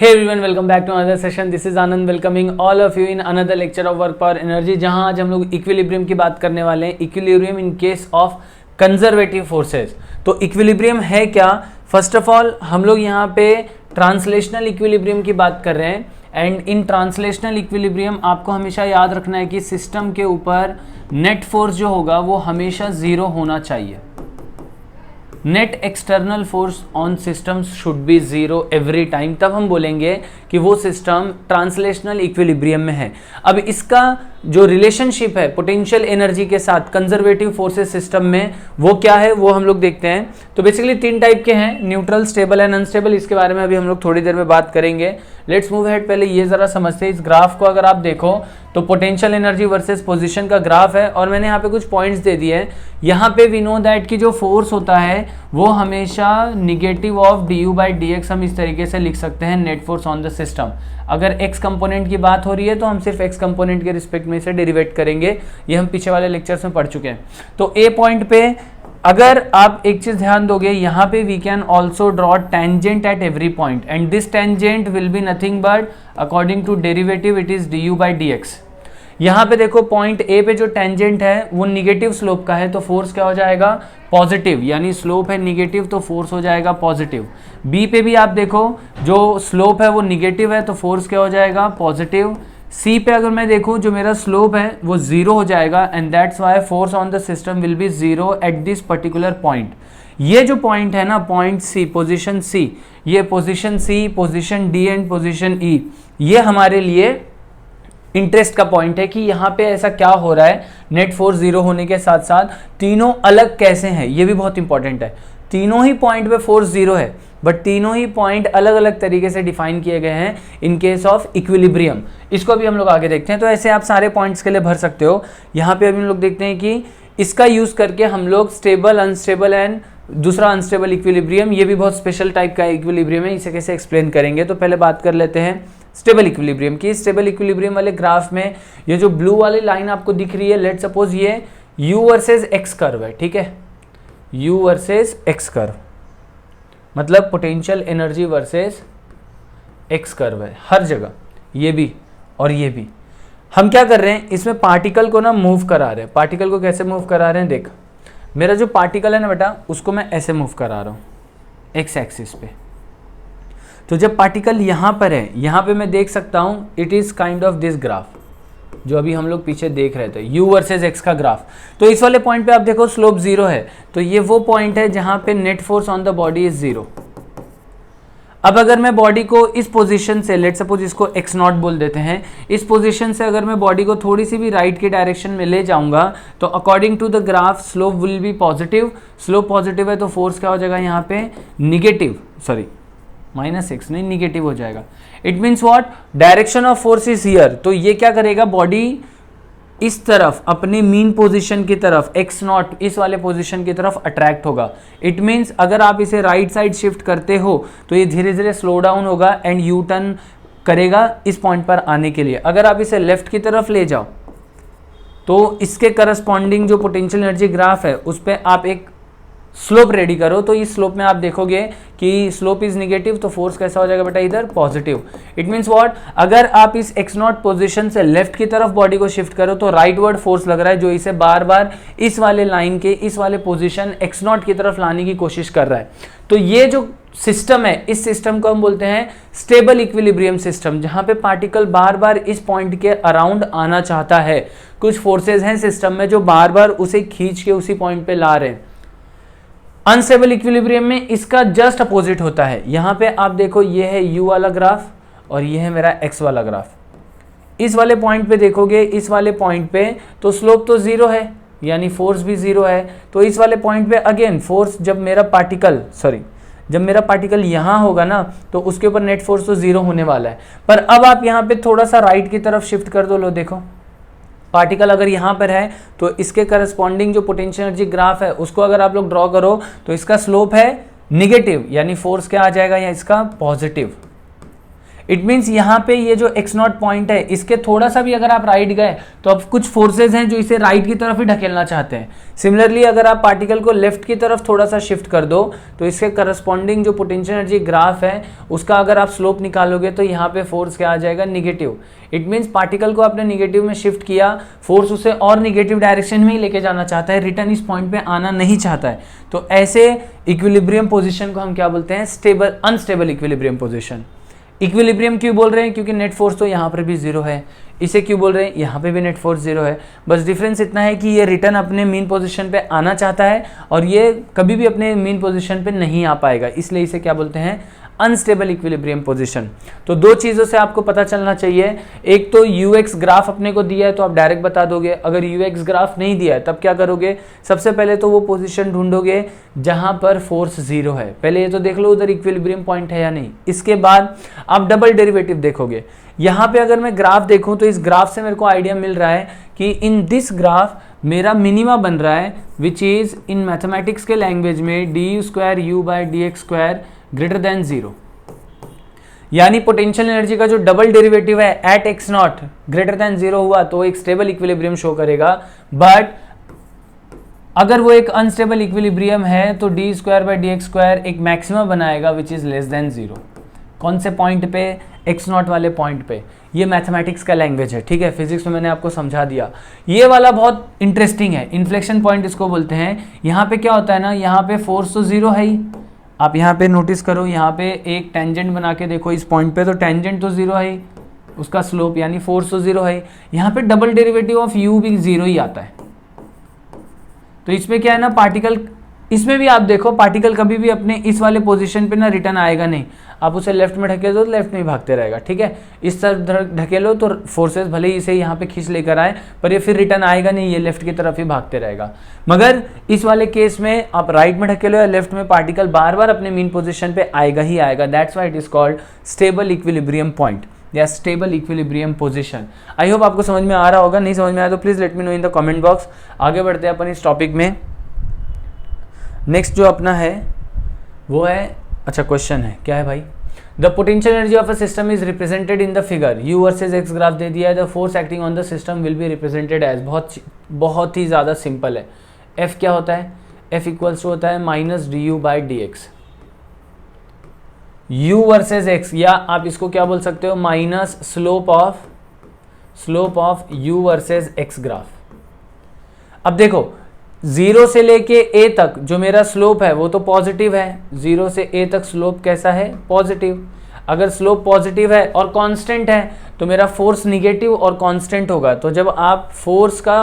Hey everyone, welcome back to another session. This is Anand welcoming all of you in another lecture of work power energy. जहां आज हम लोग equilibrium की बात करने वाले हैं. Equilibrium in case of conservative forces. तो इक्विलिब्रियम है क्या? फर्स्ट ऑफ ऑल हम लोग यहाँ पे ट्रांसलेशनल इक्विलिब्रियम की बात कर रहे हैं. एंड इन ट्रांसलेशनल इक्विलिब्रियम आपको हमेशा याद रखना है कि सिस्टम के ऊपर नेट फोर्स जो होगा वो हमेशा जीरो होना चाहिए. Net external force on systems should be zero every time. तब हम बोलेंगे कि वो सिस्टम ट्रांसलेशनल इक्विलिब्रियम में है. अब इसका जो रिलेशनशिप है पोटेंशियल एनर्जी के साथ कंजर्वेटिव फोर्सेस सिस्टम में वो क्या है वो हम लोग देखते हैं. तो बेसिकली तीन टाइप के हैं, न्यूट्रल, स्टेबल एंड अनस्टेबल. इसके बारे में अभी हम लोग थोड़ी देर में बात करेंगे. Let's move ahead. पहले ये जरा समझते हैं. इस ग्राफ को अगर आप देखो तो पोटेंशियल एनर्जी वर्सेस पोजीशन का ग्राफ है और मैंने यहाँ पे कुछ पॉइंट्स दे दिए हैं. यहाँ पे वी नो दैट कि जो फोर्स होता है वो हमेशा negative of du by dx हम इस तरीके से लिख सकते हैं, net force on the system. अगर x कंपोनेंट की बात हो रही है तो हम सिर्फ x कंपोनेंट के रिस्पेक्ट में इसे डेरिवेट करेंगे. ये हम पीछे वाले लेक्चर्स में पढ़ चुके हैं. तो ए पॉइंट पे अगर आप एक चीज ध्यान दोगे, यहाँ पे we can also draw tangent at every point and this tangent will be nothing but according to derivative it is du by dx. यहाँ पे देखो पॉइंट ए पे जो टेंजेंट है वो निगेटिव स्लोप का है तो फोर्स क्या हो जाएगा? पॉजिटिव. यानी स्लोप है निगेटिव तो फोर्स हो जाएगा पॉजिटिव. बी पे भी आप देखो जो स्लोप है वो निगेटिव है तो फोर्स क्या हो जाएगा? पॉजिटिव. सी पे अगर मैं देखूं जो मेरा स्लोप है वो जीरो हो जाएगा and that's why force on the system will B zero at this particular point. ये जो पॉइंट है ना, पॉइंट सी, पोजीशन सी, ये position C, position D and position E, ये हमारे लिए इंटरेस्ट का पॉइंट है कि यहाँ पे ऐसा क्या हो रहा है. नेट फोर्स जीरो होने के साथ साथ तीनों अलग कैसे हैं ये भी बहुत इंपॉर्टेंट है. तीनों ही पॉइंट पे फोर्स जीरो है बट तीनों ही पॉइंट अलग अलग तरीके से डिफाइन किए गए हैं इन केस ऑफ इक्विलिब्रियम. इसको भी हम लोग आगे देखते हैं. तो ऐसे आप सारे पॉइंट्स के लिए भर सकते हो. यहाँ पे अभी हम लोग देखते हैं कि इसका यूज करके हम लोग स्टेबल, अनस्टेबल एंड दूसरा अनस्टेबल इक्विलिब्रियम, ये भी बहुत स्पेशल टाइप का इक्विलिब्रियम है, इसे कैसे एक्सप्लेन करेंगे. तो पहले बात कर लेते हैं स्टेबल इक्विलिब्रियम की. स्टेबल इक्विलिब्रियम वाले ग्राफ में ये जो ब्लू वाली लाइन आपको दिख रही है, लेट सपोज ये u वर्सेस x कर्व है. ठीक है, u वर्सेस x कर्व मतलब potential energy versus x curve है हर जगह, ये भी और ये भी. हम क्या कर रहे हैं, इसमें पार्टिकल को ना मूव करा रहे हैं. पार्टिकल को कैसे मूव करा रहे हैं, देख मेरा जो पार्टिकल है ना बेटा उसको मैं ऐसे मूव करा रहा हूँ एक्स एक्सिस पे. तो जब पार्टिकल यहाँ पर है, यहाँ पे मैं देख सकता हूँ it is kind of this graph जो अभी हम लोग पीछे देख रहे थे, u वर्सेस x का ग्राफ. तो इस वाले पॉइंट पे आप देखो स्लोप जीरो है तो ये वो पॉइंट है जहाँ पे net force on the body is zero. अब अगर मैं बॉडी को इस पोजीशन से, लेट सपोज इसको x नॉट बोल देते हैं, इस पोजीशन से अगर मैं बॉडी को थोड़ी सी भी राइट की डायरेक्शन में ले जाऊंगा तो according to the graph slope will be positive. Slope positive है तो फोर्स क्या हो जाएगा यहाँ पे? निगेटिव, सॉरी -x नहीं, निगेटिव हो जाएगा. It means what? Direction of force is here. तो ये क्या करेगा, बॉडी इस तरफ अपने मीन पोजीशन की तरफ, x नॉट इस वाले पोजीशन की तरफ अट्रैक्ट होगा. इट मीन्स अगर आप इसे राइट साइड शिफ्ट करते हो तो ये धीरे धीरे स्लो डाउन होगा एंड यू टर्न करेगा इस पॉइंट पर आने के लिए. अगर आप इसे लेफ्ट की तरफ ले जाओ तो इसके करस्पॉन्डिंग जो पोटेंशियल एनर्जी ग्राफ है उस पर आप एक स्लोप रेडी करो तो इस स्लोप में आप देखोगे कि स्लोप इज निगेटिव तो फोर्स कैसा हो जाएगा बेटा? इधर पॉजिटिव. It means what? अगर आप इस x नॉट पोजीशन से लेफ्ट की तरफ बॉडी को शिफ्ट करो तो राइट वर्ड फोर्स लग रहा है जो इसे बार बार इस वाले लाइन के इस वाले पोजीशन x नॉट की तरफ लाने की कोशिश कर रहा है. तो ये जो सिस्टम है, इस सिस्टम को हम बोलते हैं स्टेबल इक्विलिब्रियम सिस्टम, जहां पे पार्टिकल बार बार इस पॉइंट के अराउंड आना चाहता है. कुछ फोर्सेज हैं सिस्टम में जो बार बार उसे खींच के उसी पॉइंट पे ला रहे हैं. अनस्टेबल इक्विलिब्रियम में इसका जस्ट अपोजिट होता है. यहाँ पे आप देखो ये है u वाला ग्राफ और ये है मेरा x वाला ग्राफ. इस वाले पॉइंट पे देखोगे, इस वाले पॉइंट पे तो स्लोप तो जीरो है यानी फोर्स भी जीरो है. तो इस वाले पॉइंट पे अगेन फोर्स, जब मेरा पार्टिकल यहाँ होगा ना तो उसके ऊपर नेट फोर्स तो जीरो होने वाला है. पर अब आप यहाँ पे थोड़ा सा राइट की तरफ शिफ्ट कर दो, लो देखो पार्टिकल अगर यहाँ पर है तो इसके करस्पॉन्डिंग जो पोटेंशियल एनर्जी ग्राफ है उसको अगर आप लोग ड्रॉ करो तो इसका स्लोप है निगेटिव यानी फोर्स क्या आ जाएगा यहाँ? इसका पॉजिटिव. इट मीन्स यहाँ पे ये जो x0 पॉइंट है इसके थोड़ा सा भी अगर आप राइट गए तो अब कुछ फोर्सेज हैं जो इसे राइट की तरफ ही ढकेलना चाहते हैं। सिमिलरली अगर आप पार्टिकल को लेफ्ट की तरफ थोड़ा सा शिफ्ट कर दो तो इसके करस्पॉन्डिंग जो पोटेंशियल एनर्जी ग्राफ है उसका अगर आप स्लोप निकालोगे तो यहाँ पे फोर्स क्या आ जाएगा, निगेटिव। इट मीन्स पार्टिकल को आपने निगेटिव में शिफ्ट किया, फोर्स उसे और निगेटिव डायरेक्शन में ही लेके जाना चाहता है, रिटर्न इस पॉइंट पे आना नहीं चाहता है। तो ऐसे इक्विलिब्रियम पोजीशन को हम क्या बोलते हैं, stable unstable equilibrium position. Equilibrium क्यों बोल रहे हैं, क्योंकि नेट फोर्स तो यहाँ पर भी जीरो है। इसे क्यों बोल रहे हैं, यहाँ पे भी नेट फोर्स जीरो है। बस डिफरेंस इतना है कि ये रिटर्न अपने मीन पोजीशन पे आना चाहता है और ये कभी भी अपने मीन पोजीशन पे नहीं आ पाएगा, इसलिए इसे क्या बोलते हैं, अनस्टेबल इक्विलिब्रियम पोजीशन। तो दो चीज़ों से आपको पता चलना चाहिए, एक तो यूएक्स ग्राफ अपने को दिया है तो आप डायरेक्ट बता दोगे, अगर यूएक्स ग्राफ नहीं दिया है तब क्या करोगे, सबसे पहले तो वो पोजीशन ढूंढोगे जहां पर फोर्स जीरो है। पहले ये तो देख लो उधर इक्विलिब्रियम पॉइंट है या नहीं, इसके बाद आप डबल डेरिवेटिव देखोगे। यहाँ पे अगर मैं ग्राफ देखूं तो इस ग्राफ से मेरे को आइडिया मिल रहा है कि इन दिस ग्राफ मेरा मिनिमा बन रहा है, विच इज इन मैथमेटिक्स के लैंग्वेज में D square U by D X square greater than zero. यानी पोटेंशियल एनर्जी का जो डबल डेरिवेटिव है at X not greater than zero हुआ तो एक स्टेबल इक्विलिब्रियम शो करेगा। बट अगर वो एक अनस्टेबल इक्विलिब्रियम है तो D square by D X square एक मैक्सिमम बनाएगा which is less than zero. कौन से पॉइंट पे, एक्स नॉट वाले पॉइंट पे। ये मैथमेटिक्स का लैंग्वेज है, ठीक है, फिजिक्स में मैंने आपको समझा दिया। ये वाला बहुत इंटरेस्टिंग है, इन्फ्लेक्शन पॉइंट इसको बोलते हैं। यहाँ पे क्या होता है ना, यहाँ पे फोर्स तो जीरो है ही, आप यहाँ पे नोटिस करो, यहाँ पे एक टेंजेंट बना के देखो इस पॉइंट पे, तो टेंजेंट तो जीरो है ही, उसका स्लोप यानी फोर्स तो जीरो है। यहाँ पे डबल डेरिवेटिव ऑफ यू भी जीरो ही आता है। तो इसमें क्या है ना, पार्टिकल, इसमें भी आप देखो पार्टिकल कभी भी अपने इस वाले पोजीशन पे ना रिटर्न आएगा नहीं। आप उसे लेफ्ट में ढकेल दो तो लेफ्ट में ही भागते रहेगा, ठीक है। इस तरफ ढकेलो तो फोर्सेस भले ही इसे यहाँ पे खींच लेकर आए पर ये फिर रिटर्न आएगा नहीं, ये लेफ्ट की तरफ ही भागते रहेगा। मगर इस वाले केस में आप राइट में ढकेलो या लेफ्ट में, पार्टिकल बार बार अपने मीन पोजिशन पे आएगा ही आएगा। That's why it is called stable equilibrium point या stable equilibrium position. I hope आपको समझ में आ रहा होगा, नहीं समझ में आया तो please let me no in the comment box. आगे बढ़ते हैं अपन इस टॉपिक में। नेक्स्ट जो अपना है वो है, अच्छा क्वेश्चन है, क्या है भाई, the potential energy of a system is represented in the figure, U versus X graph दे दिया है, the force acting on the system will be represented as. बहुत ही ज़्यादा सिंपल है। एफ क्या होता है, एफ इक्वल्स होता है minus D you by D x. You versus x, या आप इसको क्या बोल सकते हो, minus slope of you versus X graph. अब देखो जीरो से लेके ए तक जो मेरा स्लोप है वो तो पॉजिटिव है, जीरो से ए तक स्लोप कैसा है, पॉजिटिव। अगर स्लोप पॉजिटिव है और कांस्टेंट है तो मेरा फोर्स निगेटिव और कांस्टेंट होगा। तो जब आप फोर्स का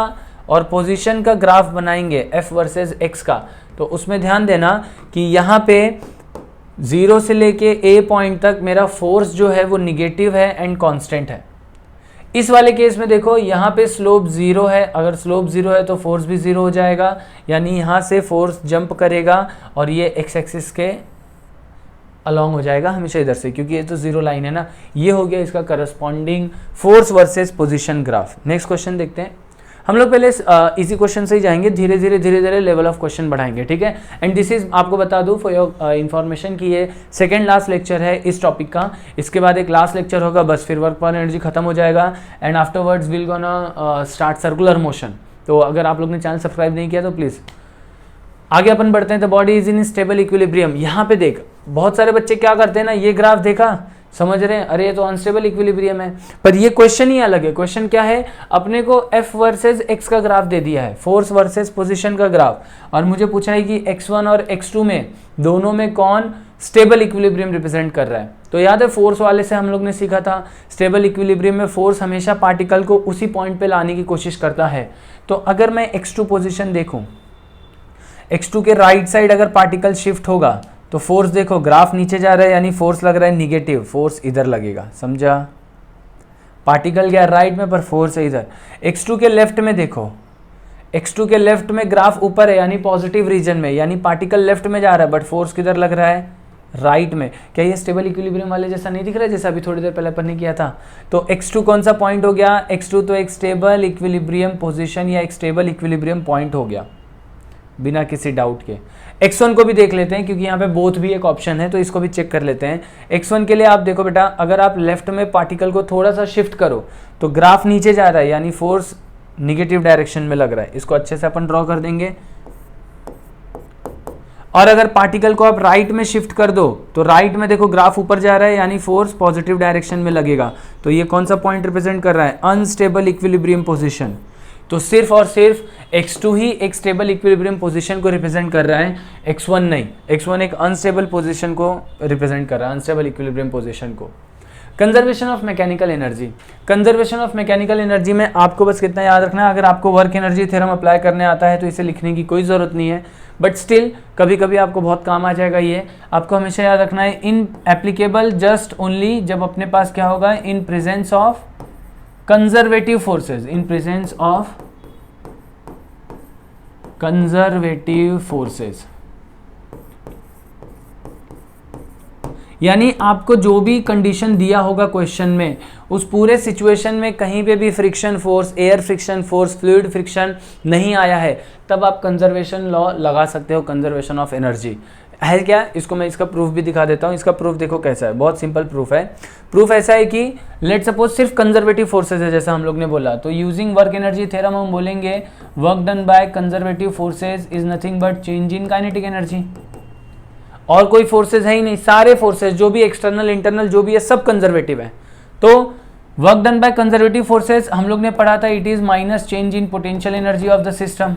और पोजीशन का ग्राफ बनाएंगे एफ वर्सेस एक्स का, तो उसमें ध्यान देना कि यहाँ पे जीरो से लेके ए पॉइंट तक मेरा फोर्स जो है वो निगेटिव है एंड कांस्टेंट है। इस वाले केस में देखो यहाँ पे स्लोप जीरो है, अगर स्लोप जीरो है तो फोर्स भी जीरो हो जाएगा, यानी यहाँ से फोर्स जंप करेगा और ये एक्स एक्सिस के अलॉन्ग हो जाएगा हमेशा इधर से, क्योंकि ये तो जीरो लाइन है ना। ये हो गया इसका corresponding force versus position graph. Next question देखते हैं। हम लोग पहले इजी क्वेश्चन से ही जाएंगे, धीरे धीरे लेवल ऑफ क्वेश्चन बढ़ाएंगे, ठीक है। एंड दिस इज, आपको बता दूं फॉर योर इन्फॉर्मेशन कि ये सेकंड लास्ट लेक्चर है इस टॉपिक का। इसके बाद एक लास्ट लेक्चर होगा, बस फिर वर्क पावर एनर्जी खत्म हो जाएगा and afterwards will gonna start circular motion. तो अगर आप लोग ने चैनल सब्सक्राइब नहीं किया तो प्लीज़ आगे अपन बढ़ते हैं। The body is in stable equilibrium. यहाँ पे देख, बहुत सारे बच्चे क्या करते हैं ना, ये ग्राफ देखा, समझ रहे हैं अरे ये तो अनस्टेबल इक्विलिब्रियम है, पर ये क्वेश्चन ही अलग है। क्वेश्चन क्या है, अपने को एफ वर्सेस एक्स का ग्राफ दे दिया है, फोर्स वर्सेस पोजीशन का ग्राफ, और मुझे पूछा है कि x1 और x2 में दोनों में कौन स्टेबल इक्विलिब्रियम रिप्रेजेंट कर रहा है। तो याद है फोर्स वाले से हम लोग ने सीखा था, स्टेबल इक्विलिब्रियम में फोर्स हमेशा पार्टिकल को उसी पॉइंट पे लाने की कोशिश करता है। तो अगर मैं x2 पोजीशन देखूं, x2 के राइट साइड अगर पार्टिकल शिफ्ट होगा तो फोर्स देखो, ग्राफ नीचे जा रहा है यानी फोर्स लग रहा है निगेटिव, फोर्स इधर लगेगा, समझा। पार्टिकल गया राइट में पर फोर्स है इधर। x2 के लेफ्ट में देखो, x2 के लेफ्ट में ग्राफ ऊपर है यानी पॉजिटिव रीजन में, यानी पार्टिकल लेफ्ट में जा रहा है बट फोर्स किधर लग रहा है, राइट में। क्या ये स्टेबल इक्विलिब्रियम वाले जैसा नहीं दिख रहा है जैसा अभी थोड़ी देर पहले अपन ने किया था। तो x2 कौन सा पॉइंट हो गया, x2 तो एक स्टेबल इक्विलिब्रियम पोजीशन या एक स्टेबल इक्विलिब्रियम पॉइंट हो गया। बिना किसी डाउट के। x1 को भी देख लेते हैं क्योंकि यहाँ पे बोथ भी एक ऑप्शन है, तो इसको भी चेक कर लेते हैं। x1 के लिए आप देखो बेटा, अगर आप लेफ्ट में पार्टिकल को थोड़ा सा शिफ्ट करो तो ग्राफ नीचे जा रहा है, यानी फोर्स निगेटिव डायरेक्शन में लग रहा है। इसको अच्छे से अपन ड्रॉ कर देंगे। और अगर पार्टिकल को आप राइट में शिफ्ट कर दो तो राइट में देखो ग्राफ ऊपर जा रहा है, यानी फोर्स पॉजिटिव डायरेक्शन में लगेगा। तो ये कौन सा पॉइंट रिप्रेजेंट कर रहा है? Unstable equilibrium position. तो सिर्फ और सिर्फ x2 ही एक स्टेबल इक्विलिब्रियम पोजीशन को रिप्रेजेंट कर रहा है, x1 नहीं। x1 एक अनस्टेबल पोजीशन को रिप्रेजेंट कर रहा है, अनस्टेबल इक्विलिब्रियम पोजीशन को। Conservation of mechanical energy. Conservation of mechanical energy में आपको बस कितना याद रखना है, अगर आपको वर्क एनर्जी थ्योरम अप्लाई करने आता है तो इसे लिखने की कोई ज़रूरत नहीं है, बट स्टिल कभी कभी आपको बहुत काम आ जाएगा। ये आपको हमेशा याद रखना है, इन एप्लीकेबल जस्ट ओनली जब अपने पास क्या होगा, in presence of conservative forces, in presence of conservative forces. यानी आपको जो भी कंडीशन दिया होगा क्वेश्चन में, उस पूरे सिचुएशन में कहीं पे भी friction force, air friction force, fluid friction नहीं आया है, तब आप कंजर्वेशन लॉ लगा सकते हो, कंजर्वेशन ऑफ एनर्जी है क्या। इसको मैं इसका प्रूफ भी दिखा देता हूँ। इसका प्रूफ देखो कैसा है, बहुत सिंपल प्रूफ है। प्रूफ ऐसा है कि लेट सपोज सिर्फ कंजर्वेटिव फोर्सेज है, जैसा हम लोग ने बोला, तो यूजिंग वर्क एनर्जी थ्योरम हम बोलेंगे work done by conservative forces is nothing but change in kinetic energy. और कोई फोर्सेज है ही नहीं, सारे फोर्सेज जो भी एक्सटर्नल इंटरनल जो भी है सब कंजर्वेटिव है। तो work done by conservative forces हम लोग ने पढ़ा था, it is minus change in potential energy of the system.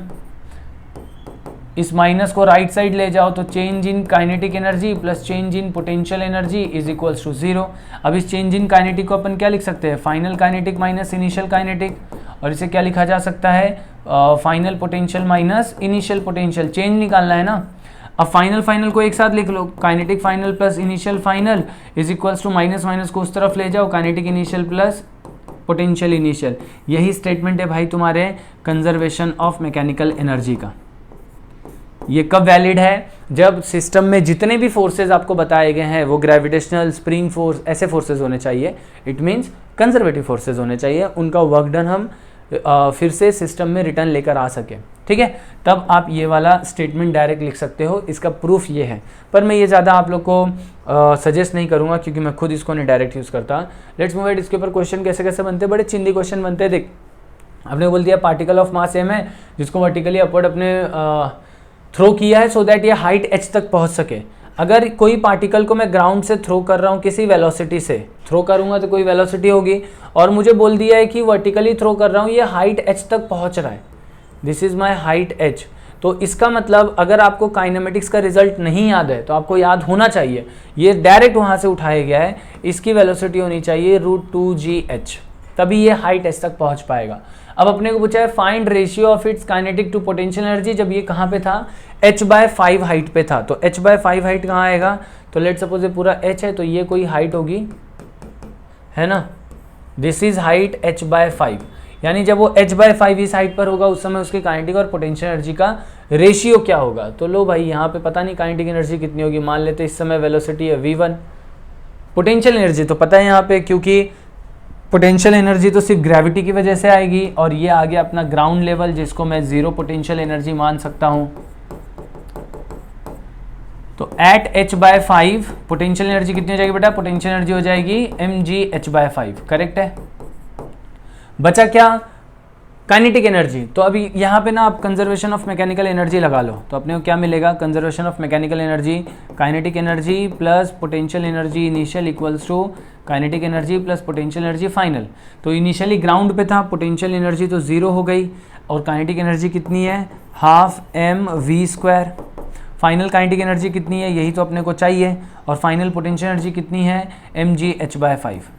इस माइनस को राइट साइड ले जाओ तो change in kinetic energy plus change in potential energy is equals to 0। अब इस चेंज इन काइनेटिक को अपन क्या लिख सकते हैं, final kinetic minus initial kinetic, और इसे क्या लिखा जा सकता है, final potential minus initial potential. Change निकालना है ना। अब फाइनल फाइनल को एक साथ लिख लो, kinetic final plus initial final is equals to minus minus को उस तरफ ले जाओ, kinetic initial plus potential initial. यही स्टेटमेंट है भाई तुम्हारे कंजर्वेशन ऑफ मैकेनिकल एनर्जी का। ये कब वैलिड है, जब सिस्टम में जितने भी फोर्सेज आपको बताए गए हैं वो ग्रेविटेशनल, स्प्रिंग फोर्स, ऐसे फोर्सेज होने चाहिए। इट मीन्स कंजर्वेटिव फोर्सेज होने चाहिए, उनका वर्क डन हम फिर से सिस्टम में रिटर्न लेकर आ सके। ठीक है, तब आप ये वाला स्टेटमेंट डायरेक्ट लिख सकते हो। इसका प्रूफ ये है, पर मैं ये ज़्यादा आप लोग को सजेस्ट नहीं करूँगा क्योंकि मैं खुद इसको नहीं डायरेक्ट यूज़ करता। Let's move it. इसके ऊपर क्वेश्चन कैसे कैसे बनते हैं, बड़े चिंदी क्वेश्चन बनते हैं। देख, आपने बोल दिया पार्टिकल ऑफ मास m है जिसको वर्टिकली अपवर्ड अपने थ्रो किया है सो दैट ये हाइट h तक पहुंच सके। अगर कोई पार्टिकल को मैं ग्राउंड से थ्रो कर रहा हूँ, किसी वेलोसिटी से थ्रो करूंगा तो कोई वेलोसिटी होगी, और मुझे बोल दिया है कि वर्टिकली थ्रो कर रहा हूँ, ये हाइट h तक पहुंच रहा है, this is my height h। तो इसका मतलब अगर आपको काइनेमेटिक्स का रिजल्ट नहीं याद है तो आपको याद होना चाहिए, ये डायरेक्ट वहाँ से उठाया गया है, इसकी वेलोसिटी होनी चाहिए √2gh, तभी ये हाइट h तक पहुँच पाएगा। अब अपने को पूछा है find ratio of its kinetic to potential energy, जब ये कहाँ पे था, h/5 हाइट पे था। तो h/5 हाइट कहाँ आएगा, तो लेट सपोज ये पूरा h है तो ये कोई हाइट होगी, है ना, दिस इज हाइट h/5। यानी जब वो h/5 इस हाइट पर होगा उस समय उसकी काइनेटिक और पोटेंशियल एनर्जी का रेशियो क्या होगा। तो लो भाई यहाँ पे पता नहीं काइनेटिक एनर्जी कितनी होगी, मान लेते इस समय वेलोसिटी है v1। पोटेंशियल एनर्जी तो पता है यहाँ पे, क्योंकि पोटेंशियल एनर्जी तो सिर्फ ग्रेविटी की वजह से आएगी, और ये आ गया अपना ग्राउंड लेवल जिसको मैं 0 पोटेंशियल एनर्जी मान सकता हूं। तो एट h/5 पोटेंशियल एनर्जी कितनी हो जाएगी बेटा, पोटेंशियल एनर्जी हो जाएगी mgh/5, करेक्ट है। बचा क्या, काइनेटिक एनर्जी। तो अभी यहाँ पे ना आप कंजर्वेशन ऑफ मैकेनिकल एनर्जी लगा लो तो अपने को क्या मिलेगा, conservation of mechanical energy, kinetic energy plus potential energy initial equals to kinetic energy plus potential energy final. तो इनिशियली ग्राउंड पे था, पोटेंशियल एनर्जी तो 0 हो गई, और काइनेटिक एनर्जी कितनी है, half mv²। Final kinetic energy कितनी है, यही तो अपने को चाहिए, और फाइनल पोटेंशियल एनर्जी कितनी है, mgh/5,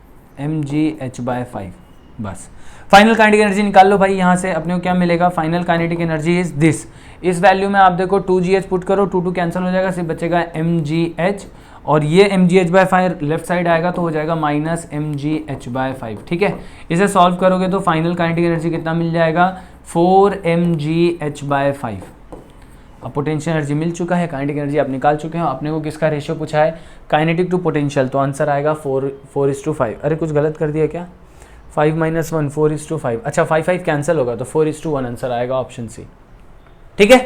mgh/5। बस फाइनल काइनेटिक एनर्जी निकाल लो भाई, यहाँ से अपने को क्या मिलेगा, final kinetic energy is this. इस वैल्यू में आप देखो 2gh पुट करो, 2 कैंसिल हो जाएगा, सिर्फ बचेगा mgh, और ये mgh/5 लेफ्ट साइड आएगा तो हो जाएगा माइनस mgh/5। ठीक है, इसे सॉल्व करोगे तो फाइनल काइनेटिक एनर्जी कितना मिल जाएगा, 4 mgh/5। अब पोटेंशियल एनर्जी मिल चुका है, काइनेटिक एनर्जी आप निकाल चुके हो। अपने को किसका रेशियो पूछा है, काइनेटिक टू पोटेंशियल, तो आंसर आएगा 4:5। अरे कुछ गलत कर दिया क्या, 5 - 1 4:5। अच्छा 5 कैंसिल होगा तो 4:1 आंसर आएगा ऑप्शन सी। ठीक है,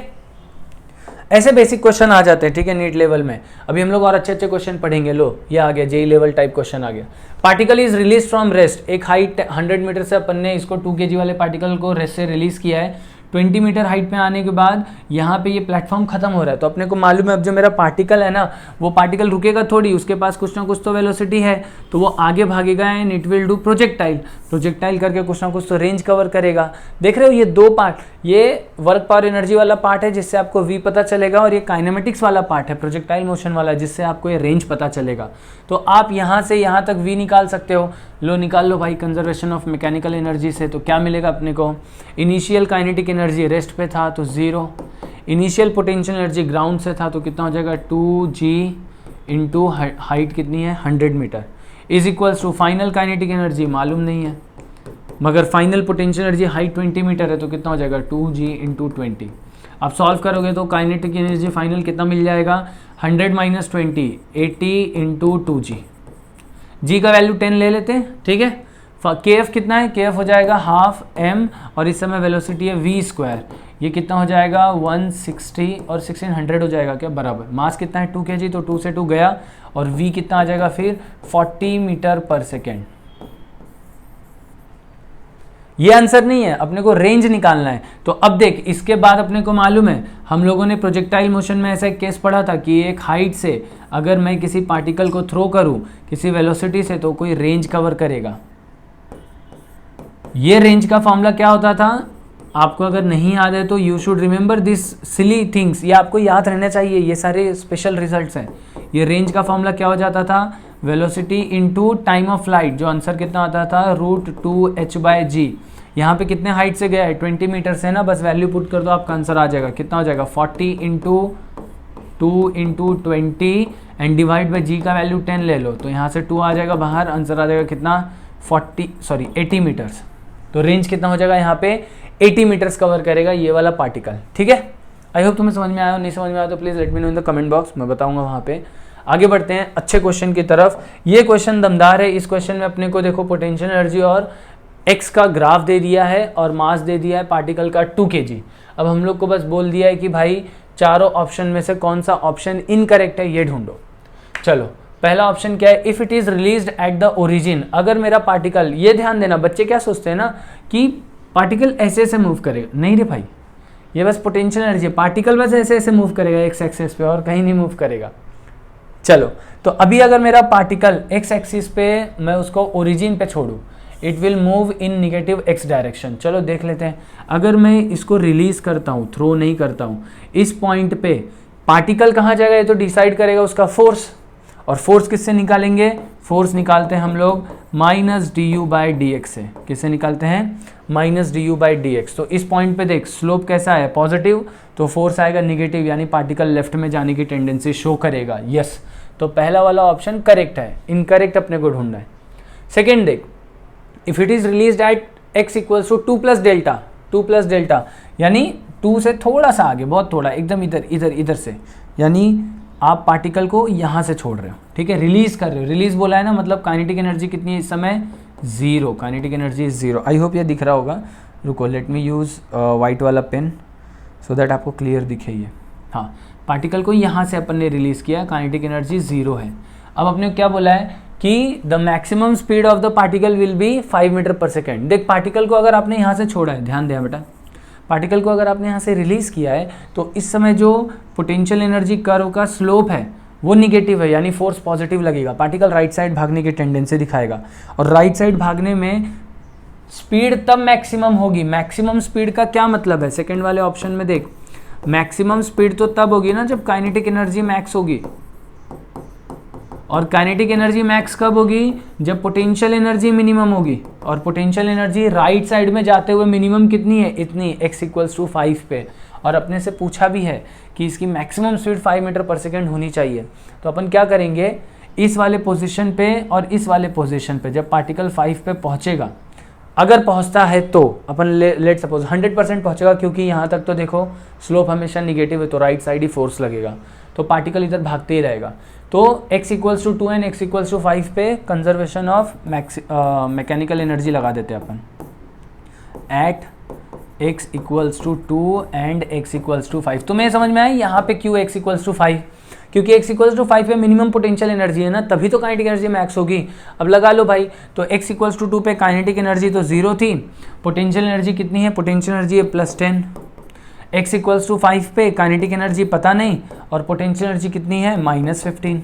ऐसे बेसिक क्वेश्चन आ जाते हैं, ठीक है, नीट लेवल में। अभी हम लोग और अच्छे अच्छे क्वेश्चन पढ़ेंगे। लो ये आ गया, जेई लेवल टाइप क्वेश्चन आ गया। Particle is release from rest, एक हाइट 100 मीटर से अपन ने इसको 2 kg वाले पार्टिकल को रेस्ट से रिलीज किया है। 20 मीटर हाइट पे आने के बाद यहाँ पे ये प्लेटफॉर्म खत्म हो रहा है, तो अपने को मालूम है अब जो मेरा पार्टिकल है ना, वो पार्टिकल रुकेगा थोड़ी, उसके पास कुछ ना कुछ तो वेलोसिटी है, तो वो आगे भागेगा and it will do projectile. Projectile करके कुछ ना कुछ तो रेंज कवर करेगा। देख रहे हो ये दो पार्ट, ये वर्क पावर एनर्जी वाला पार्ट है जिससे आपको वी पता चलेगा, और ये काइनेमेटिक्स वाला पार्ट है, प्रोजेक्टाइल मोशन वाला, जिससे आपको ये रेंज पता चलेगा। तो आप यहाँ से यहाँ तक वी निकाल सकते हो। लो निकाल लो भाई, कंजर्वेशन ऑफ मैकेनिकल एनर्जी से तो क्या मिलेगा अपने को? इनिशियल काइनेटिक एनर्जी रेस्ट पे था तो 0, इनिशियल पोटेंशियल एनर्जी ग्राउंड से था तो कितना हो जाएगा 2g इंटू हाइट कितनी है 100 metre is equals to final kinetic energy मालूम नहीं है, मगर final potential energy height 20 metre है तो कितना हो जाएगा 2g इंटू 20। आप सॉल्व करोगे तो काइनेटिक एनर्जी फाइनल कितना मिल जाएगा 100 माइनस 20 80 इंटू 2g। जी का वैल्यू 10 ले लेते हैं, ठीक है। KF कितना है? KF हो जाएगा हाफ m, और इस समय वेलोसिटी है v स्क्वायर, ये कितना हो जाएगा 160 और 1600 हो जाएगा क्या बराबर। मास कितना है 2 kg, तो 2 से 2 गया, और v कितना आ जाएगा फिर 40 मीटर पर सेकेंड। ये आंसर नहीं है, अपने को रेंज निकालना है। तो अब देख, इसके बाद अपने को मालूम है, हम लोगों ने प्रोजेक्टाइल मोशन में ऐसा एक केस पढ़ा था कि एक हाइट से अगर मैं किसी पार्टिकल को थ्रो करूं किसी वेलोसिटी से तो कोई रेंज कवर करेगा। ये रेंज का फॉर्मूला क्या होता था, आपको अगर नहीं याद है तो you should remember this silly things, ये आपको याद रहना चाहिए, ये सारे स्पेशल रिजल्ट्स हैं। ये रेंज का फॉर्मूला क्या हो जाता था, velocity into time of flight, जो आंसर कितना आता था √2h/g। यहाँ पे कितने हाइट से गया है 20 मीटर से ना, बस वैल्यू पुट कर दो आपका आंसर आ जाएगा। कितना हो जाएगा 40 into 2 into 20 and divide by g का वैल्यू 10 ले लो, तो यहाँ से 2 आ जाएगा बाहर, आंसर आ जाएगा कितना 80 मीटर्स। तो रेंज कितना हो जाएगा यहाँ पे 80 मीटर्स कवर करेगा ये वाला पार्टिकल, ठीक है। आई होप तुम्हें समझ में आया हो, नहीं समझ में आया तो please let me no in the comment box, मैं बताऊंगा वहाँ पे। आगे बढ़ते हैं अच्छे क्वेश्चन की तरफ। ये क्वेश्चन दमदार है। इस क्वेश्चन में अपने को देखो पोटेंशियल एनर्जी और एक्स का ग्राफ दे दिया है और मास दे दिया है पार्टिकल का 2 kg। अब हम लोग को बस बोल दिया है कि भाई चारों ऑप्शन में से कौन सा ऑप्शन इनकरेक्ट है ये ढूंढो। चलो पहला ऑप्शन क्या है, if it is released at the origin. अगर मेरा पार्टिकल, ये ध्यान देना, बच्चे क्या सोचते हैं ना कि पार्टिकल ऐसे ऐसे मूव करेगा, नहीं रे भाई, ये बस पोटेंशियल एनर्जी है, पार्टिकल बस ऐसे ऐसे मूव करेगा एक्स एक्सिस पे और कहीं नहीं मूव करेगा। चलो तो अभी अगर मेरा पार्टिकल एक्स एक्सिस पे मैं उसको ओरिजिन पे छोड़ूं, it will move in negative x direction. चलो देख लेते हैं, अगर मैं इसको रिलीज करता हूँ, थ्रो नहीं करता हूँ, इस पॉइंट पे पार्टिकल कहाँ जाएगा ये तो डिसाइड करेगा उसका फोर्स। और फोर्स किससे निकालेंगे, फोर्स निकालते हैं हम लोग -du/dx से। किससे निकालते हैं, -du/dx। तो इस पॉइंट पे देख स्लोप कैसा है पॉजिटिव, तो फोर्स आएगा निगेटिव, यानी पार्टिकल लेफ्ट में जाने की टेंडेंसी शो करेगा। यस, तो पहला वाला ऑप्शन करेक्ट है, इनकरेक्ट अपने को ढूंढना है। सेकेंड देख, if it is released at x equals to 2 plus delta, यानी 2 से थोड़ा सा आगे, बहुत थोड़ा, एकदम इधर से, यानी आप पार्टिकल को यहाँ से छोड़ रहे हो, ठीक है, रिलीज कर रहे हो। रिलीज बोला है ना, मतलब काइनेटिक एनर्जी कितनी है इस समय 0, काइनेटिक एनर्जी 0। आई होप ये दिख रहा होगा, रुको लेट मी यूज़ वाइट वाला पेन सो दैट आपको क्लियर दिखे ये। हाँ, पार्टिकल को यहाँ से अपन ने रिलीज किया, काइनेटिक एनर्जी 0 है। अब अपने क्या बोला है कि the maximum speed of the particle will be 5 metre per second. देख पार्टिकल को अगर आपने यहाँ से छोड़ा है, ध्यान दिया बेटा, पार्टिकल को अगर आपने यहाँ से रिलीज किया है तो इस समय जो पोटेंशियल एनर्जी कर्व का स्लोप है वो निगेटिव है, यानी फोर्स पॉजिटिव लगेगा। पार्टिकल राइट साइड भागने की टेंडेंसी दिखाएगा, और राइट साइड भागने में स्पीड तब मैक्सिमम होगी। मैक्सिमम स्पीड का क्या मतलब है, सेकेंड वाले ऑप्शन में देख, मैक्सिमम स्पीड तो तब होगी ना जब काइनेटिक एनर्जी मैक्स होगी, और काइनेटिक एनर्जी मैक्स कब होगी, जब पोटेंशियल एनर्जी मिनिमम होगी। और पोटेंशियल एनर्जी राइट साइड में जाते हुए मिनिमम कितनी है, इतनी, x इक्वल्स टू 5 पे। और अपने से पूछा भी है कि इसकी maximum speed 5 metre per second होनी चाहिए। तो अपन क्या करेंगे, इस वाले पोजीशन पे और इस वाले पोजीशन पे जब पार्टिकल 5 पे पहुंचेगा, अगर पहुंचता है तो अपन लेट सपोज 100% पहुंचेगा, क्योंकि यहाँ तक तो देखो स्लोप हमेशा निगेटिव है तो राइट साइड ही फोर्स लगेगा, तो पार्टिकल इधर भागते ही रहेगा। तो x equals to 2 and x equals to 5 पे कंजर्वेशन ऑफ मैकेनिकल एनर्जी लगा देते हैं अपन। At x equals to 2 and x equals to 5। तुम्हें समझ में आया यहाँ पे क्यों x इक्वल्स टू 5? क्योंकि x इक्वल्स टू 5 पे मिनिमम पोटेंशियल एनर्जी है ना, तभी तो काइनेटिक एनर्जी मैक्स होगी। अब लगा लो भाई, तो x इक्वल्स टू 2 पे काइनेटिक एनर्जी तो 0 थी, पोटेंशियल एनर्जी कितनी है? पोटेंशियल एनर्जी है +10। x इक्वल्स टू 5 पे काइनेटिक एनर्जी पता नहीं, और पोटेंशियल एनर्जी कितनी है? -15।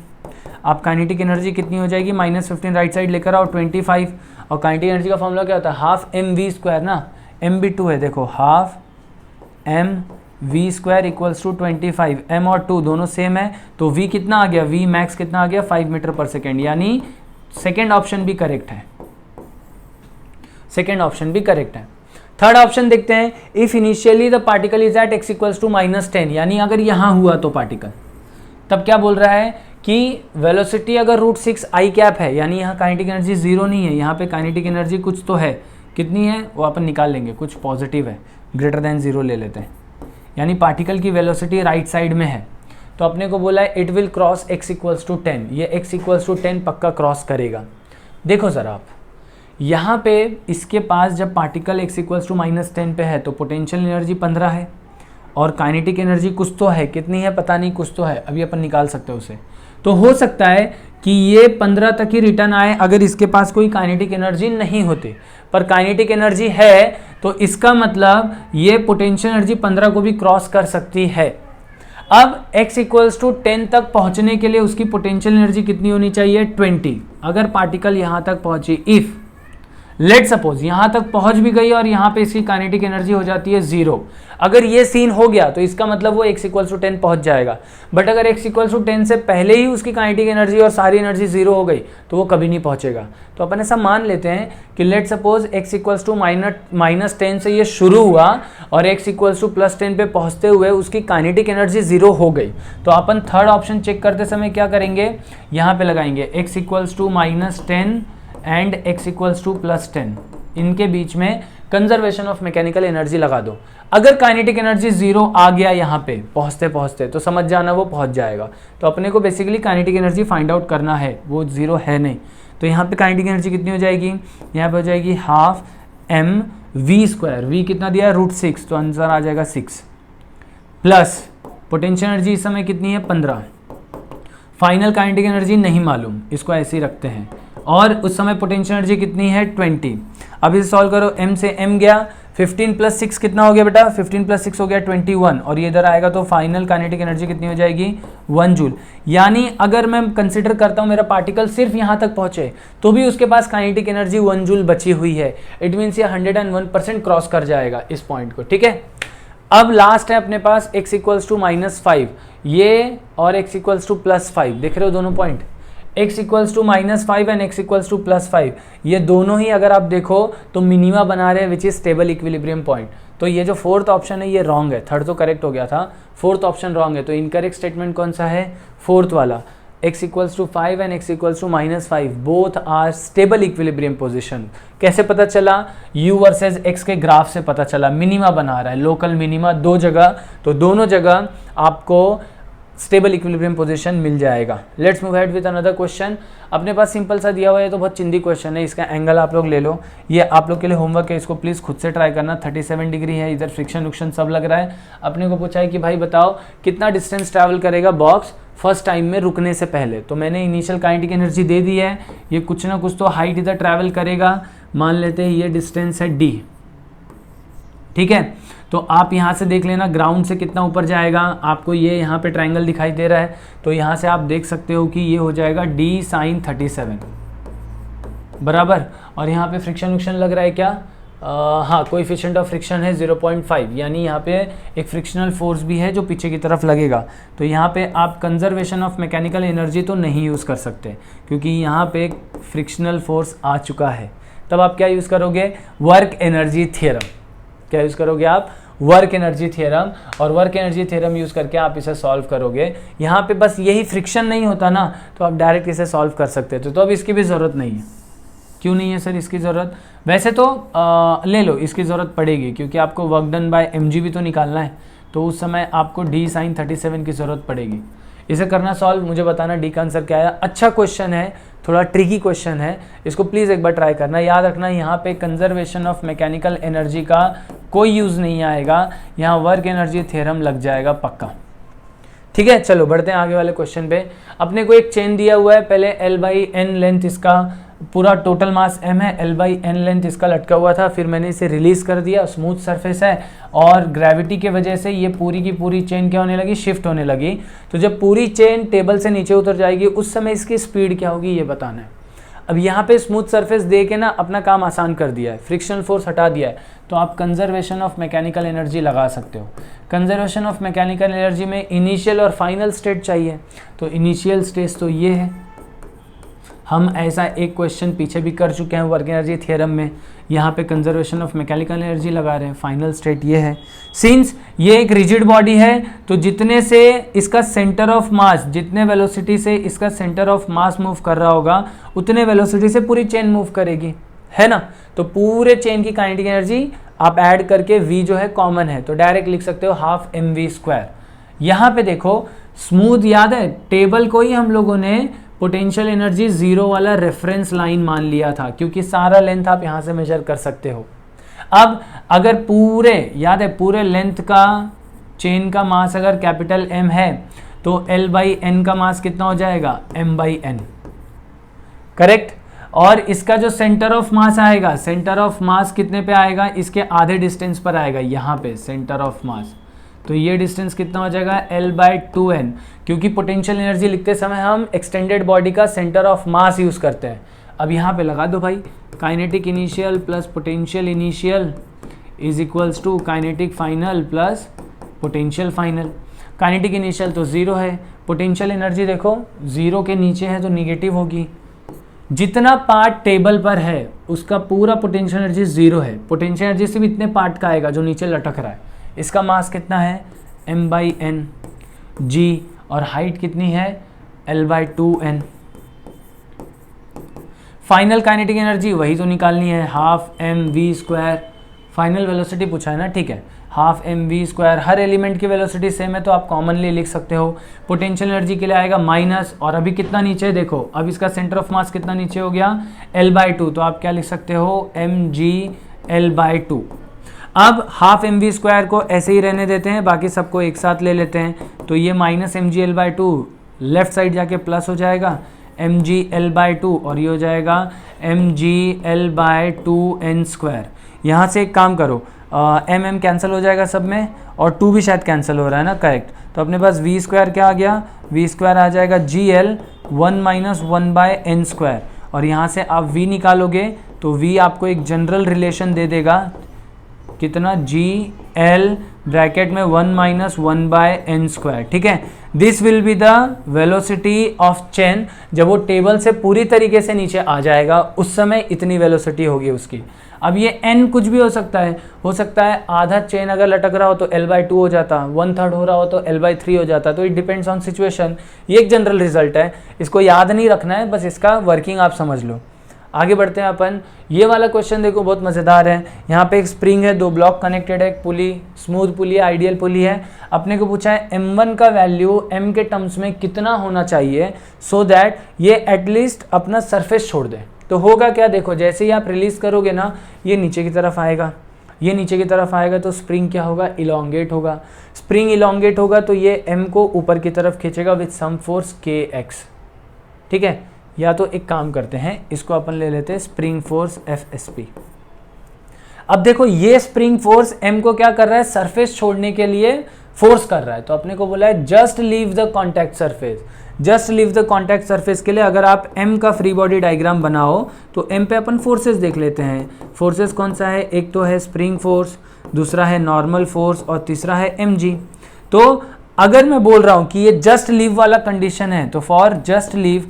आप काइनेटिक एनर्जी कितनी हो जाएगी? -15 राइट साइड लेकर आओ 25। और काइनेटिक एनर्जी का फॉर्मूला क्या होता है? हाफ mv² ना, m भी 2 है, देखो half mv² equals to 25। m और 2 दोनों सेम है, तो v कितना आ गया? v मैक्स कितना आ गया? 5 मीटर पर सेकेंड, यानी सेकेंड ऑप्शन भी करेक्ट है। सेकेंड ऑप्शन भी करेक्ट है। थर्ड ऑप्शन देखते हैं, if initially the particle is at x equals to -10, यानी अगर यहां हुआ तो पार्टिकल, तब क्या बोल रहा है कि वेलोसिटी अगर √6 i कैप है, यानी यहाँ काइनेटिक एनर्जी 0 नहीं है, यहाँ पे काइनेटिक एनर्जी कुछ तो है। कितनी है वो अपन निकाल लेंगे, कुछ पॉजिटिव है, >0 ले लेते हैं, यानी पार्टिकल की वेलोसिटी राइट साइड में है। तो अपने को बोला है it will cross x equals to 10, ये x इक्वल्स टू 10 पक्का क्रॉस करेगा। देखो ज़रा आप, यहाँ पे इसके पास जब पार्टिकल x इक्वल्स टू -10 पे है तो पोटेंशियल एनर्जी 15 है, और काइनेटिक एनर्जी कुछ तो है, कितनी है पता नहीं, कुछ तो है, अभी अपन निकाल सकते हैं उसे। तो हो सकता है कि ये 15 तक ही रिटर्न आए अगर इसके पास कोई काइनेटिक एनर्जी नहीं होती, पर काइनेटिक एनर्जी है, तो इसका मतलब ये पोटेंशियल एनर्जी 15 को भी क्रॉस कर सकती है। अब x इक्वल्स टू 10 तक पहुंचने के लिए उसकी पोटेंशियल एनर्जी कितनी होनी चाहिए? 20। अगर पार्टिकल यहां तक पहुंची, इफ लेट सपोज यहां तक पहुंच भी गई और यहां पे इसकी काइनेटिक एनर्जी हो जाती है 0, अगर ये सीन हो गया तो इसका मतलब वो x इक्वल्स टू 10 पहुंच जाएगा। बट अगर x इक्वल्स टू 10 से पहले ही उसकी काइनेटिक एनर्जी और सारी एनर्जी 0 हो गई तो वो कभी नहीं पहुंचेगा। तो अपन ऐसा मान लेते हैं कि let suppose x equals to -10 से ये शुरू हुआ और x इक्वल्स टू +10 पे पहुंचते हुए उसकी काइनेटिक एनर्जी 0 हो गई। तो अपन थर्ड ऑप्शन चेक करते समय क्या करेंगे? यहाँ पे लगाएंगे x equals to -10 and x equals to +10, इनके बीच में कंजर्वेशन ऑफ मैकेनिकल एनर्जी लगा दो। अगर काइनेटिक एनर्जी 0 आ गया यहाँ पे पहुँचते पहुँचते, तो समझ जाना वो पहुँच जाएगा। तो अपने को basically kinetic energy find out करना है, वो 0 है नहीं। तो यहाँ पे काइनेटिक एनर्जी कितनी हो जाएगी? यहाँ पे हो जाएगी हाफ mv², v कितना दिया है? √6, तो आंसर आ जाएगा 6, प्लस पोटेंशियल एनर्जी इस समय कितनी है? 15। फाइनल काइनेटिक एनर्जी नहीं मालूम, इसको ऐसे ही रखते हैं, और उस समय पोटेंशियल एनर्जी कितनी है? 20। अब इसे सॉल्व करो, m से m गया, 15 + 6 कितना हो गया बेटा? 15 + 6 हो गया 21, और ये इधर आएगा तो फाइनल काइनेटिक एनर्जी कितनी हो जाएगी? 1 जूल। यानी अगर मैं कंसिडर करता हूँ मेरा पार्टिकल सिर्फ यहाँ तक पहुँचे तो भी उसके पास काइनेटिक एनर्जी 1 जूल बची हुई है। इट मीन्स ये 101% क्रॉस कर जाएगा इस पॉइंट को, ठीक है। अब लास्ट है अपने पास x इक्वल्स टू -5, ये और x इक्वल्स टू +5, देख रहे हो दोनों point, x equals to -5 and x equals to +5, ये दोनों ही अगर आप देखो तो मिनिमा बना रहे हैं which is stable equilibrium point. तो ये जो फोर्थ ऑप्शन है ये रॉन्ग है, थर्ड तो करेक्ट हो गया था, फोर्थ ऑप्शन रॉन्ग है। तो इनकरेक्ट स्टेटमेंट कौन सा है? फोर्थ वाला, x equals to 5 and x equals to -5 both are stable equilibrium position. कैसे पता चला? u वर्सेज x के ग्राफ से पता चला, मिनिमा बना रहा है, लोकल मिनिमा दो जगह, तो दोनों जगह आपको स्टेबल इक्विलिब्रियम पोजीशन मिल जाएगा। Let's move ahead with another question. अपने पास सिंपल सा दिया हुआ है, तो बहुत चिंदी क्वेश्चन है, इसका एंगल आप लोग ले लो, ये आप लोग के लिए होमवर्क है, इसको प्लीज़ खुद से ट्राई करना। 37 डिग्री है, इधर फ्रिक्शन वुक्शन सब लग रहा है। अपने को पूछा है कि भाई बताओ कितना डिस्टेंस ट्रैवल करेगा बॉक्स फर्स्ट टाइम में रुकने से पहले। तो मैंने इनिशियल काइनेटिक एनर्जी दे दी है, ये कुछ ना कुछ तो हाइट इधर ट्रैवल करेगा, मान लेते हैं ये डिस्टेंस है d, ठीक है। तो आप यहाँ से देख लेना ग्राउंड से कितना ऊपर जाएगा, आपको ये यहाँ पे ट्रायंगल दिखाई दे रहा है, तो यहाँ से आप देख सकते हो कि ये हो जाएगा d sin 37 बराबर, और यहाँ पे फ्रिक्शन वुक्शन लग रहा है क्या? हाँ, कोएफिशिएंट ऑफ फ्रिक्शन है 0.5, यानी यहाँ पे एक फ्रिक्शनल फोर्स भी है जो पीछे की तरफ लगेगा। तो यहाँ पे आप कंजर्वेशन ऑफ मैकेनिकल एनर्जी तो नहीं यूज़ कर सकते क्योंकि यहाँ पे एक फ्रिक्शनल फोर्स आ चुका है। तब आप क्या यूज़ करोगे? Work energy theorem. क्या यूज़ करोगे आप? वर्क एनर्जी थ्योरम, और वर्क एनर्जी थ्योरम यूज़ करके आप इसे सॉल्व करोगे। यहाँ पे बस यही फ्रिक्शन नहीं होता ना, तो आप डायरेक्ट इसे सॉल्व कर सकते थे। तो अब इसकी भी ज़रूरत नहीं है। क्यों नहीं है सर इसकी ज़रूरत? वैसे तो ले लो, इसकी ज़रूरत पड़ेगी क्योंकि आपको वर्क डन बाय mg भी तो निकालना है, तो उस समय आपको d sin 37 की ज़रूरत पड़ेगी। इसे करना सॉल्व, मुझे बताना डी का आंसर क्या है। अच्छा क्वेश्चन है, थोड़ा ट्रिकी क्वेश्चन है, इसको प्लीज़ एक बार ट्राई करना। याद रखना यहाँ पे कंजर्वेशन ऑफ मैकेनिकल एनर्जी का कोई यूज़ नहीं आएगा, यहाँ वर्क एनर्जी थ्योरम लग जाएगा पक्का। ठीक है, चलो बढ़ते हैं आगे वाले क्वेश्चन पे। अपने को एक चेन दिया हुआ है, पहले L/N लेंथ इसका पूरा टोटल मास m है, L/N लेंथ इसका लटका हुआ था, फिर मैंने इसे रिलीज कर दिया, स्मूथ सरफेस है और ग्रेविटी के वजह से ये पूरी की पूरी चेन क्या होने लगी, शिफ्ट होने लगी। तो जब पूरी चेन टेबल से नीचे उतर जाएगी उस समय इसकी स्पीड क्या होगी ये बताना है। अब यहाँ पे स्मूथ सरफेस दे के ना अपना काम आसान कर दिया है, फ्रिक्शनल फोर्स हटा दिया है, तो आप कंजर्वेशन ऑफ मैकेनिकल एनर्जी लगा सकते हो। कंजर्वेशन ऑफ मैकेनिकल एनर्जी में इनिशियल और फाइनल स्टेट चाहिए, तो इनिशियल स्टेट तो ये है, हम ऐसा एक क्वेश्चन पीछे भी कर चुके हैं वर्क एनर्जी थ्योरम में, यहाँ पे कंजर्वेशन ऑफ मैकेनिकल एनर्जी लगा रहे हैं। फाइनल स्टेट ये है, सिंस ये एक रिजिड बॉडी है तो जितने से इसका सेंटर ऑफ मास, जितने वेलोसिटी से इसका सेंटर ऑफ मास मूव कर रहा होगा उतने वेलोसिटी से पूरी चेन मूव करेगी, है ना। तो पूरे चेन की काइनेटिक एनर्जी आप ऐड करके v जो है कॉमन है तो डायरेक्ट लिख सकते हो हाफ mv²। यहाँ पे देखो स्मूथ याद है, टेबल को ही हम लोगों ने पोटेंशियल एनर्जी 0 वाला रेफरेंस लाइन मान लिया था, क्योंकि सारा लेंथ आप यहाँ से मेजर कर सकते हो। अब अगर पूरे याद है पूरे लेंथ का चेन का मास अगर कैपिटल M है तो L/N का मास कितना हो जाएगा, M/N, करेक्ट। और इसका जो सेंटर ऑफ मास आएगा, सेंटर ऑफ मास कितने पे आएगा, इसके आधे डिस्टेंस पर आएगा, यहाँ पे सेंटर ऑफ मास, तो ये डिस्टेंस कितना हो जाएगा L/2N, क्योंकि पोटेंशियल एनर्जी लिखते समय हम एक्सटेंडेड बॉडी का सेंटर ऑफ मास यूज करते हैं। अब यहाँ पे लगा दो भाई, kinetic initial plus potential initial is equals to kinetic final plus potential final. Kinetic initial तो 0 है, पोटेंशियल एनर्जी देखो 0 के नीचे है तो निगेटिव होगी, जितना पार्ट टेबल पर है उसका पूरा पोटेंशियल एनर्जी 0 है, पोटेंशियल एनर्जी सिर्फ इतने पार्ट का आएगा जो नीचे लटक रहा है। इसका मास कितना है m/n g और हाइट कितनी है L/2n। फाइनल काइनेटिक एनर्जी वही तो निकालनी है, हाफ mv²। फाइनल वेलोसिटी पूछा है ना, ठीक है, हाफ mv²। हर एलिमेंट की वेलोसिटी सेम है तो आप कॉमनली लिख सकते हो। पोटेंशियल एनर्जी के लिए आएगा माइनस, और अभी कितना नीचे है देखो, अब इसका सेंटर ऑफ मास कितना नीचे हो गया L/2, तो आप क्या लिख सकते हो mg L/2। अब हाफ mv² को ऐसे ही रहने देते हैं, बाकी सबको एक साथ ले लेते हैं, तो ये minus mg L/2 left side जाके प्लस हो जाएगा mg L/2 और ये हो जाएगा mg L/2n²। यहाँ से एक काम करो, m कैंसिल हो जाएगा सब में और 2 भी शायद कैंसिल हो रहा है ना, करेक्ट। तो अपने पास v² क्या आ गया, v² आ जाएगा gl 1 - 1/n², और यहाँ से आप v निकालोगे तो v आपको एक जनरल रिलेशन दे देगा कितना, gl ब्रैकेट में 1 - 1/n², ठीक है। This will be the velocity of chain, जब वो टेबल से पूरी तरीके से नीचे आ जाएगा उस समय इतनी वेलोसिटी होगी उसकी। अब ये n कुछ भी हो सकता है आधा चेन अगर लटक रहा हो तो L/2 हो जाता, 1/3 हो रहा हो तो L/3 हो जाता, तो इट डिपेंड्स ऑन सिचुएशन। ये एक जनरल रिजल्ट है, इसको याद नहीं रखना है, बस इसका वर्किंग आप समझ लो। आगे बढ़ते हैं अपन। ये वाला क्वेश्चन देखो बहुत मज़ेदार है। यहाँ पे एक स्प्रिंग है, 2 ब्लॉक कनेक्टेड है, एक पुली, स्मूथ पुली है, आइडियल पुली है। अपने को पूछा है m1 का वैल्यू m के टर्म्स में कितना होना चाहिए सो दैट ये एटलीस्ट अपना सरफेस छोड़ दे। तो होगा क्या, देखो जैसे ही आप रिलीज करोगे ना ये नीचे की तरफ आएगा, ये नीचे की तरफ आएगा तो स्प्रिंग क्या होगा, इलोंगेट होगा। स्प्रिंग इलोंगेट होगा तो ये m को ऊपर की तरफ खींचेगा विथ सम फोर्स kx, ठीक है। या तो एक काम करते हैं, इसको अपन ले लेते हैं स्प्रिंग फोर्स FSP। अब देखो ये स्प्रिंग फोर्स m को क्या कर रहा है, सरफेस छोड़ने के लिए फोर्स कर रहा है, तो अपने को बोला है just leave the contact surface. Just leave the contact surface के लिए अगर आप m का फ्री बॉडी डायग्राम बनाओ तो m पे अपन फोर्सेस देख लेते हैं। फोर्सेस कौन सा है, एक तो है स्प्रिंग फोर्स, दूसरा है नॉर्मल फोर्स और तीसरा है mg। तो अगर मैं बोल रहा हूं कि ये जस्ट लीव वाला कंडीशन है तो फॉर जस्ट लीव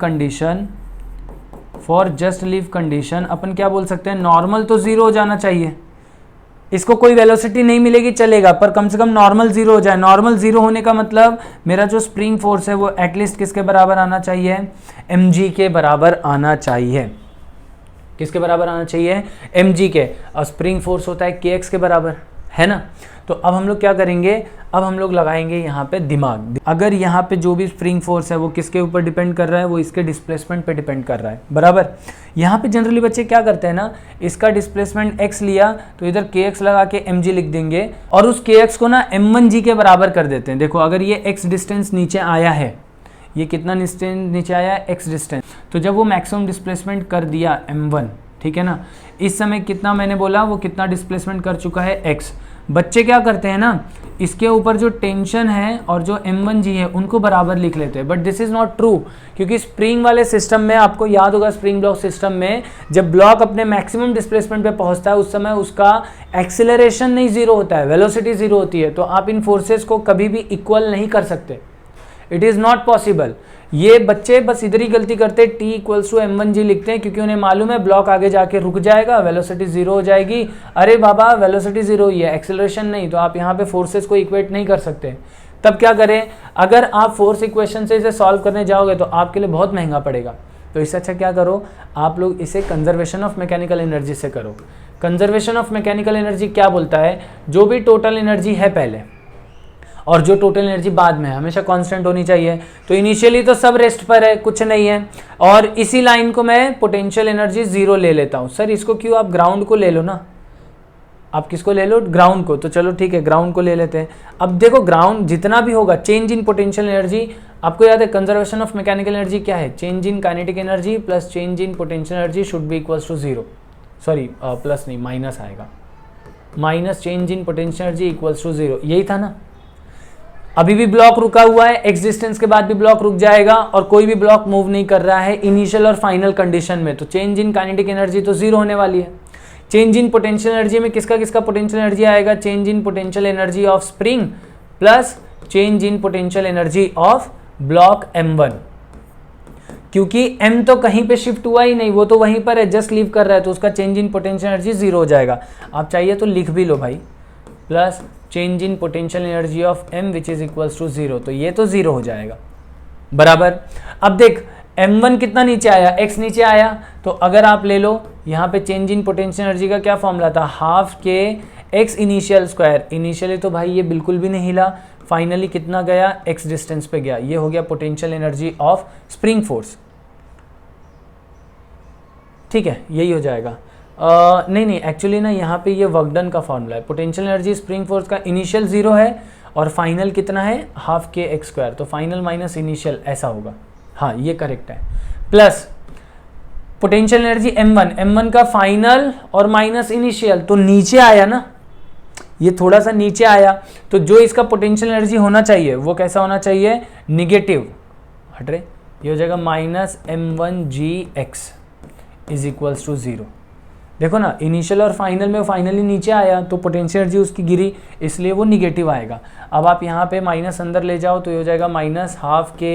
कंडीशन अपन क्या बोल सकते हैं, नॉर्मल तो 0 हो जाना चाहिए, इसको कोई वेलोसिटी नहीं मिलेगी चलेगा, पर कम से कम नॉर्मल 0 हो जाए। नॉर्मल 0 होने का मतलब मेरा जो स्प्रिंग फोर्स है वो एटलीस्ट किसके बराबर आना चाहिए, mg के बराबर आना चाहिए। किसके बराबर आना चाहिए, mg के। और स्प्रिंग फोर्स होता है kx के बराबर, है ना। तो अब हम लोग क्या करेंगे, अब हम लोग लगाएंगे यहाँ पे दिमाग। अगर यहाँ पे जो भी स्प्रिंग फोर्स है वो किसके ऊपर डिपेंड कर रहा है, वो इसके डिस्प्लेसमेंट पे डिपेंड कर रहा है, बराबर। यहाँ पे जनरली बच्चे क्या करते हैं ना, इसका डिस्प्लेसमेंट x लिया तो इधर kx लगा के mg लिख देंगे और उस kx को ना m1g के बराबर कर देते हैं। देखो अगर ये x डिस्टेंस नीचे आया है, ये कितना डिस्टेंस नीचे आया है, x डिस्टेंस, तो जब वो मैक्सिमम डिस्प्लेसमेंट कर दिया m1, ठीक है ना, इस समय कितना मैंने बोला वो कितना डिस्प्लेसमेंट कर चुका है x। बच्चे क्या करते हैं ना, इसके ऊपर जो टेंशन है और जो m1g है उनको बराबर लिख लेते हैं, but this is not true, क्योंकि स्प्रिंग वाले सिस्टम में आपको याद होगा, स्प्रिंग ब्लॉक सिस्टम में जब ब्लॉक अपने मैक्सिमम डिस्प्लेसमेंट पे पहुंचता है उस समय उसका एक्सेलरेशन नहीं जीरो होता है, वेलोसिटी जीरो होती है। तो आप इन फोर्सेस को कभी भी इक्वल नहीं कर सकते, इट इज़ नॉट पॉसिबल। ये बच्चे बस इधर ही गलती करते हैं, T इक्वल्स टू m1g लिखते हैं क्योंकि उन्हें मालूम है ब्लॉक आगे जाके रुक जाएगा, वेलोसिटी जीरो हो जाएगी। अरे बाबा वेलोसिटी जीरो ही है, एक्सेलरेशन नहीं, तो आप यहाँ पे फोर्सेस को इक्वेट नहीं कर सकते। तब क्या करें, अगर आप फोर्स इक्वेशन से इसे सॉल्व करने जाओगे तो आपके लिए बहुत महंगा पड़ेगा। तो इससे अच्छा क्या करो, आप लोग इसे कंजर्वेशन ऑफ मैकेनिकल एनर्जी से करो। कंजर्वेशन ऑफ मैकेनिकल एनर्जी क्या बोलता है, जो भी टोटल एनर्जी है पहले और जो टोटल एनर्जी बाद में हमेशा कांस्टेंट होनी चाहिए। तो इनिशियली तो सब रेस्ट पर है, कुछ नहीं है, और इसी लाइन को मैं पोटेंशियल एनर्जी जीरो ले लेता हूँ। सर इसको क्यों, आप ग्राउंड को ले लो ना, आप किसको ले लो, ग्राउंड को, तो चलो ठीक है ग्राउंड को ले लेते हैं। अब देखो ग्राउंड जितना भी होगा, चेंज इन पोटेंशियल एनर्जी, आपको याद है कंजर्वेशन ऑफ मैकेनिकल एनर्जी क्या है, change in kinetic energy plus change in potential energy should be equals to zero, sorry plus नहीं माइनस आएगा, minus change in potential energy equals to zero, यही था ना। अभी भी ब्लॉक रुका हुआ है, एक्स डिस्टेंस के बाद भी ब्लॉक रुक जाएगा और कोई भी ब्लॉक मूव नहीं कर रहा है इनिशियल और फाइनल कंडीशन में, तो चेंज इन काइनेटिक एनर्जी तो जीरो होने वाली है। चेंज इन पोटेंशियल एनर्जी में किसका किसका पोटेंशियल एनर्जी आएगा, change in potential energy of spring plus change in potential energy of block m1, क्योंकि m तो कहीं पे शिफ्ट हुआ ही नहीं, वो तो वहीं पर है, जस्ट लीव कर रहा है, तो उसका change in potential energy zero हो जाएगा। आप चाहिए तो लिख भी लो भाई, plus change in potential energy of m which is equals to zero, तो ये तो जीरो हो जाएगा, बराबर। अब देख m1 कितना नीचे आया, x नीचे आया, तो अगर आप ले लो यहाँ पे चेंज इन पोटेंशियल एनर्जी का क्या फॉर्मूला था, हाफ के x इनिशियल स्क्वायर, इनिशियली तो भाई ये बिल्कुल भी नहीं हिला, फाइनली कितना गया, x डिस्टेंस पे गया, ये हो गया potential energy of spring force, ठीक है यही हो जाएगा। नहीं एक्चुअली ना यहाँ पे ये वर्क डन का फॉर्मूला है, पोटेंशियल एनर्जी स्प्रिंग फोर्स का इनिशियल जीरो है और फाइनल कितना है, हाफ के एक्स स्क्वायर, तो फाइनल माइनस इनिशियल ऐसा होगा, हाँ ये करेक्ट है। प्लस पोटेंशियल एनर्जी m1 का फाइनल और माइनस इनिशियल, तो नीचे आया ना, ये थोड़ा सा नीचे आया, तो जो इसका पोटेंशियल एनर्जी होना चाहिए वो कैसा होना चाहिए, निगेटिव, हट रहे, ये हो जाएगा minus m1gx is equals to zero. देखो ना इनिशियल और फाइनल में फाइनली नीचे आया तो पोटेंशियल एनर्जी उसकी गिरी, इसलिए वो निगेटिव आएगा। अब आप यहाँ पे माइनस अंदर ले जाओ तो ये हो जाएगा माइनस हाफ के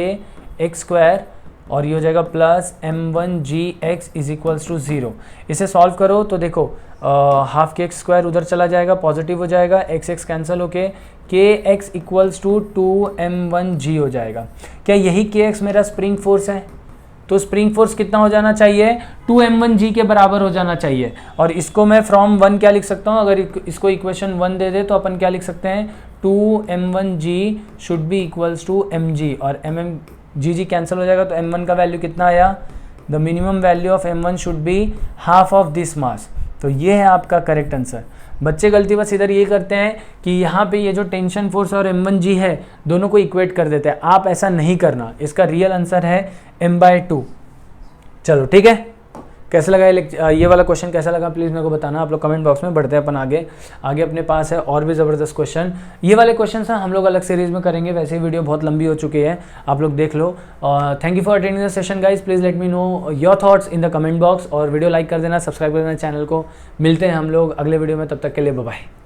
एक्स स्क्वायर और ये हो जाएगा plus m1gx is equals to zero. इसे सॉल्व करो तो देखो हाफ के एक्स स्क्वायर उधर चला जाएगा, पॉजिटिव हो जाएगा, एक्स एक्स कैंसिल होके kx इक्वल्स टू 2m1g हो जाएगा। क्या यही kx मेरा स्प्रिंग फोर्स है, तो स्प्रिंग फोर्स कितना हो जाना चाहिए, 2m1g के बराबर हो जाना चाहिए। और इसको मैं फ्रॉम 1 क्या लिख सकता हूँ, अगर इसको इक्वेशन 1 दे दे तो अपन क्या लिख सकते हैं, 2m1g should be equals to mg, और g कैंसिल हो जाएगा तो m1 का वैल्यू कितना आया, the minimum value of m1 should be half of this mass. तो ये है आपका करेक्ट आंसर। बच्चे गलती बस इधर ये करते हैं कि यहाँ पे ये जो टेंशन फोर्स और m1g है दोनों को इक्वेट कर देते हैं, आप ऐसा नहीं करना, इसका रियल आंसर है m/2। चलो ठीक है, कैसा लगा ये वाला क्वेश्चन कैसा लगा प्लीज़ मेरे को बताना आप लोग कमेंट बॉक्स में। बढ़ते हैं अपन आगे अपने पास है और भी ज़बरदस्त क्वेश्चन। ये वाले क्वेश्चन हम लोग अलग सीरीज में करेंगे, वैसे ही वीडियो बहुत लंबी हो चुकी है, आप लोग देख लो। Thank you for attending the session guys, please let me know your thoughts in the comment box, और वीडियो लाइक कर देना, सब्सक्राइब कर देना चैनल को। मिलते हैं हम लोग अगले वीडियो में, तब तक के लिए बाय बाय।